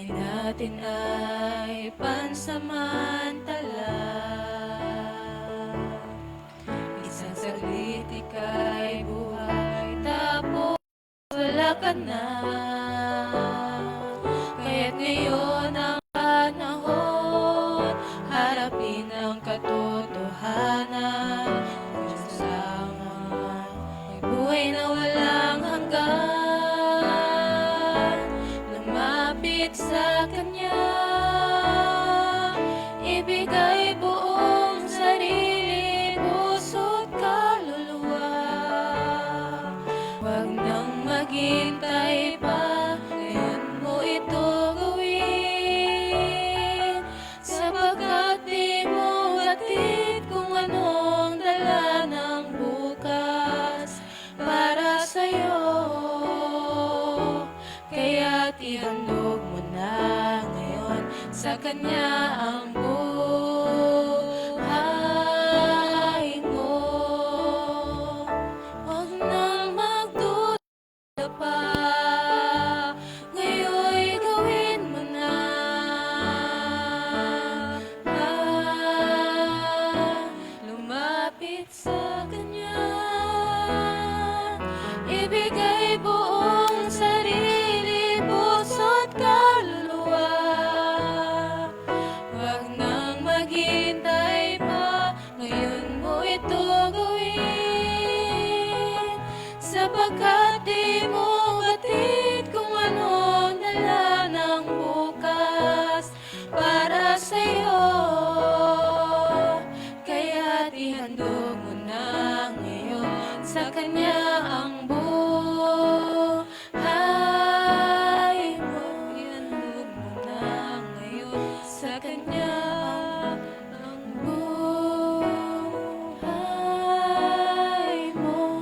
natin ay pansamantala. Isang saglit ika'y buhay, tapos wala ka na. Kaya't ngayon ang panahon, harapin ang katotohanan. Diyos kasama, may buhay na walang hanggan. Lumapit sa Kanya, ibigay buong sarili, puso't kaluluwa. Huwag nang maghintay pa, ngayon mo ito gawin. Sapagkat di mo batid kung anong dala ng bukas para sa'yo. Kaya't ihandog mo na ngayon sa Kanya ang buhay mo. Huwag nang magduda pa, ngayon'y gawin mo na. Lumapit sa Kanya, ibigay buong sarili, puso't kaluluwa. Huwag nang maghintay pa, ngayon mo ito gawin. Sapagkat di mo batid kung anong dala ng bukas para sa'yo. Kaya't ihandog mo na ngayon sa Kanya ang buhay mo. Ihandog mo na ngayon sa Kanya ang buhay mo.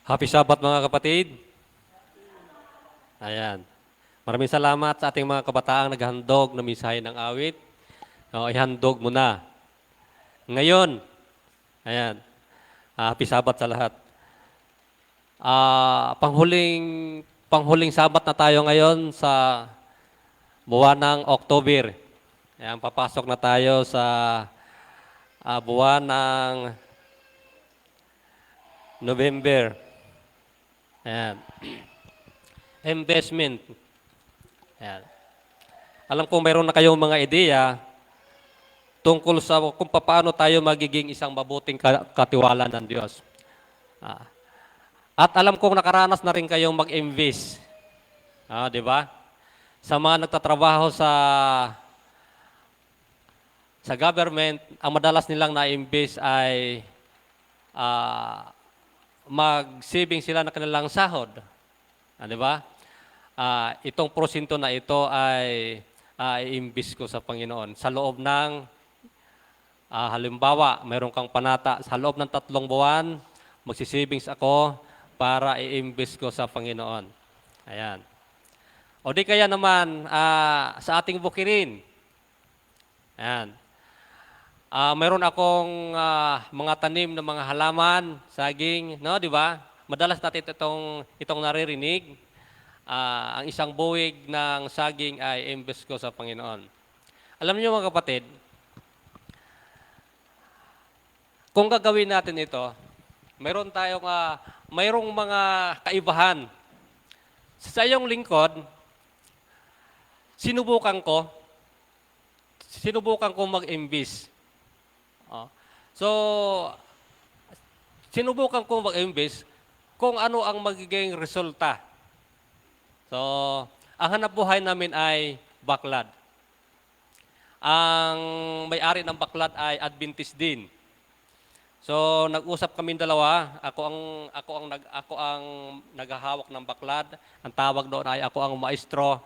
Happy Sabbath mga kapatid. Ayan. Maraming salamat sa ating mga kabataang naghandog na misahe ng awit. Ihandog mo na. Ngayon, ayan, happy Sabbath sa lahat. Panghuling Sabbath na tayo ngayon sa buwan ng October. Ayan, papasok na tayo sa buwan ng November. Ayan. Investment. Ayan. Alam ko mayroon na kayong mga ideya tungkol sa kung paano tayo magiging isang mabuting katiwala ng Diyos. At alam kong nakaranas na rin kayong mag-invest. Di ba? Sa mga nagtatrabaho sa government, ang madalas nilang na-invest ay mag-saving sila ng kanilang sahod. Di ba? Itong porsyento na ito ay i-invest ko sa Panginoon. Sa loob ng, halimbawa, mayroon kang panata, sa loob ng 3 buwan, magsisavings ako para i-invest ko sa Panginoon. Ayan. O di kaya naman, sa ating bukirin. Ayan. Mayroon akong mga tanim na mga halaman, saging, no, di ba? Madalas natin itong naririnig. Ang isang buwig ng saging ay invest ko sa Panginoon. Alam niyo mga kapatid, kung gagawin natin ito, mayroong mga kaibahan. Sa iyong lingkod, sinubukan ko mag-invest. So, sinubukan ko mag-invest kung ano ang magiging resulta. So, ang hanap buhay namin ay baklad. Ang may-ari ng baklad ay Adventist din. So, nag-usap kami dalawa. Ako ang naghahawak ng baklad. Ang tawag doon ay ako ang maestro.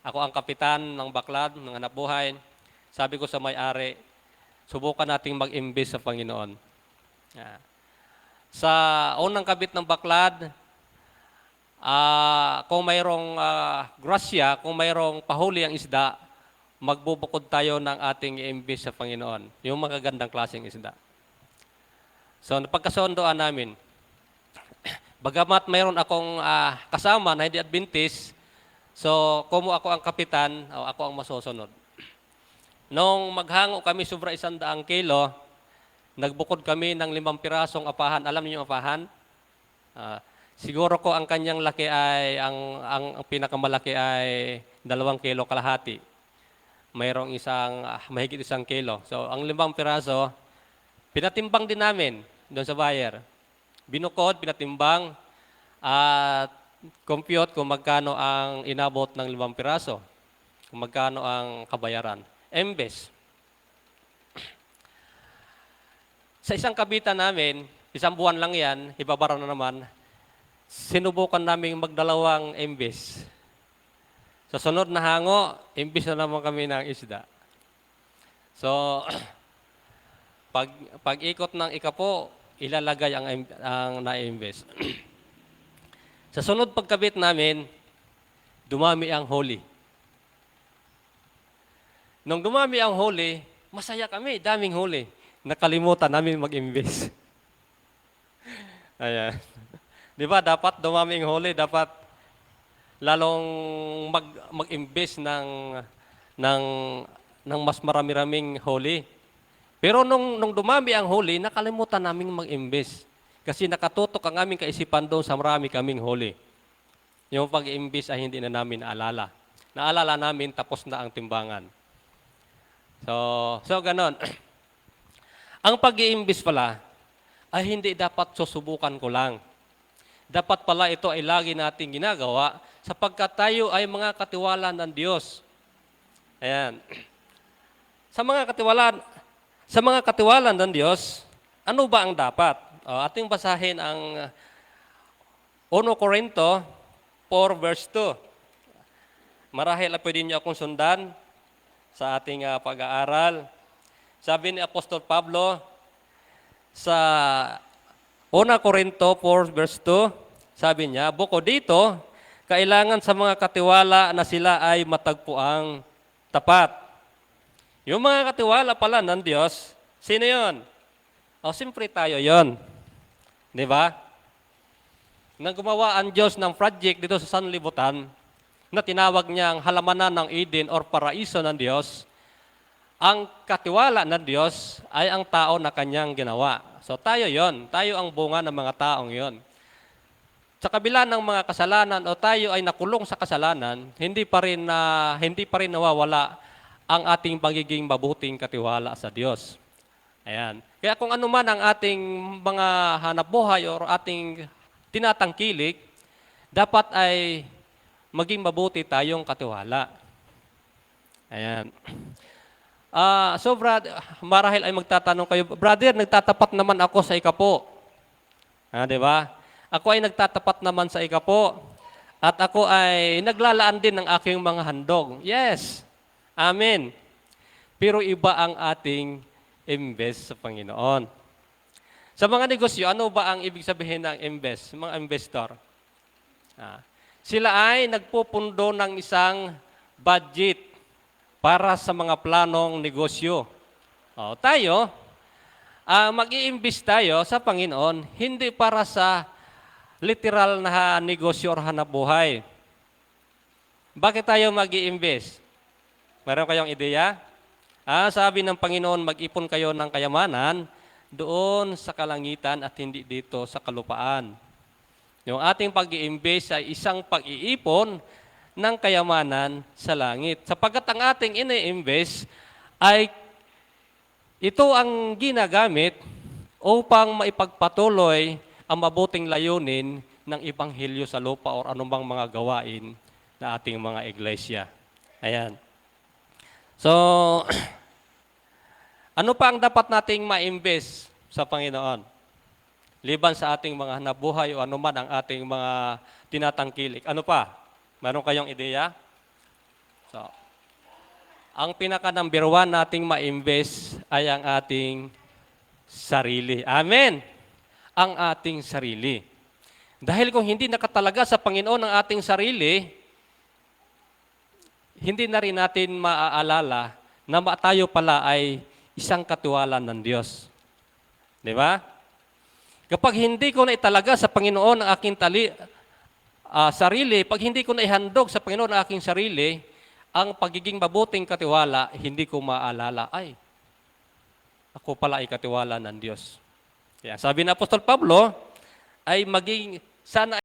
Ako ang kapitan ng baklad, ng hanap buhay. Sabi ko sa may-ari, subukan nating mag-invest sa Panginoon. Ah. Sa unang kabit ng baklad, kung mayroong grasya, kung mayroong pahuli ang isda, magbubukod tayo ng ating i-invest sa Panginoon. Yung magagandang klaseng isda. So, napagkasundoan namin. Bagamat mayroon akong kasama na hindi Adventist, so kung ako ang kapitan, o ako ang masusunod. Nung maghango kami sobra 100 kilo, nagbukod kami ng 5 pirasong apahan. Alam niyo yung apahan? Siguro ko ang kanyang laki ay, ang pinakamalaki ay 2 kilo kalahati. Mayroong mahigit 1 kilo. So, ang 5 piraso, pinatimbang din namin doon sa buyer. Binukod, pinatimbang, at compute kung magkano ang inabot ng 5 piraso. Kung magkano ang kabayaran. Embes. Sa isang kabitan namin, 1 buwan lang yan, ibabara na naman, sinubukan namin magdalawang embes. Sa sunod na hango, embes na naman kami ng isda. So, pag ikot ng ikapo, ilalagay ang na-invest. Sa sunod pagkabit namin, dumami ang huli. Nung dumami ang huli, masaya kami, daming huli. Nakalimutan namin mag-invest. Ayan. Di ba, dapat dumami ang huli, dapat lalong mag-invest ng mas marami-raming huli. Pero nung dumami ang huli, nakalimutan namin mag-invest. Kasi nakatutok ang aming kaisipan doon sa marami kaming huli. Yung pag-invest ay hindi na namin naalala. Naalala namin, tapos na ang timbangan. So ganon. Ang pag-i-invest pala ay hindi dapat susubukan ko lang. Dapat pala ito ay lagi nating ginagawa sapagkat tayo ay mga katiwala ng Diyos. Ayan. Sa mga katiwala ng Diyos, ano ba ang dapat? Ating basahin ang 1 Corinto 4 verse 2. Marahil pwede niyo akong sundan sa ating pag-aaral. Sabi ni Apostol Pablo sa 1 Corinto 4 verse 2, sabi niya, bukod dito, kailangan sa mga katiwala na sila ay matagpuang tapat. Yung mga katiwala pala ng Diyos, sino yon? Siyempre tayo yon. Di ba? Nang gumawa ang Diyos ng project dito sa sanlibutan, na tinawag niyang halamanan ng Eden or paraiso ng Diyos, ang katiwala ng Diyos ay ang tao na kanyang ginawa. So tayo yon, tayo ang bunga ng mga taong yon. Sa kabila ng mga kasalanan o tayo ay nakulong sa kasalanan, hindi pa rin nawawala ang ating pagiging mabuting katiwala sa Diyos. Ayan. Kaya kung ano man ang ating mga hanapbuhay o ating tinatangkilik, dapat ay maging mabuti tayong katiwala. Ayan. Marahil ay magtatanong kayo, brother, nagtatapat naman ako sa ikapo. Di ba? Ako ay nagtatapat naman sa ikapo. At ako ay naglalaan din ng aking mga handog. Yes. Amen. Pero iba ang ating invest sa Panginoon. Sa mga negosyo, ano ba ang ibig sabihin ng invest? Mga investor. Sila ay nagpupundo ng isang budget para sa mga planong negosyo. Tayo, mag-i-invest tayo sa Panginoon, hindi para sa literal na negosyo or hanabuhay. Bakit tayo mag-i-invest? Meron kayong ideya? Sabi ng Panginoon, mag-ipon kayo ng kayamanan doon sa kalangitan at hindi dito sa kalupaan. Yung ating pag-i-invest ay isang pag-iipon ng kayamanan sa langit. Sapagkat ang ating ini-invest ay ito ang ginagamit upang maipagpatuloy ang mabuting layunin ng Ebanghelyo sa lupa o anumang mga gawain na ating mga iglesia. Ayan. So, ano pa ang dapat nating ma-invest sa Panginoon? Liban sa ating mga nabuhay o anuman ang ating mga tinatangkilik. Ano pa? Meron kayong ideya? So, ang pinaka-number 1 nating ma-invest ay ang ating sarili. Amen. Ang ating sarili. Dahil kung hindi nakatalaga sa Panginoon ang ating sarili, hindi na rin natin maaalala na tayo pala ay isang katiwala ng Diyos. Di ba? Kapag hindi ko na italaga sa Panginoon ang aking sarili, pag hindi ko na ihandog sa Panginoon ang aking sarili, ang pagiging mabuting katiwala, hindi ko maalala, ay, ako pala ay katiwala ng Diyos. Kaya sabi ng Apostol Pablo, ay maging sana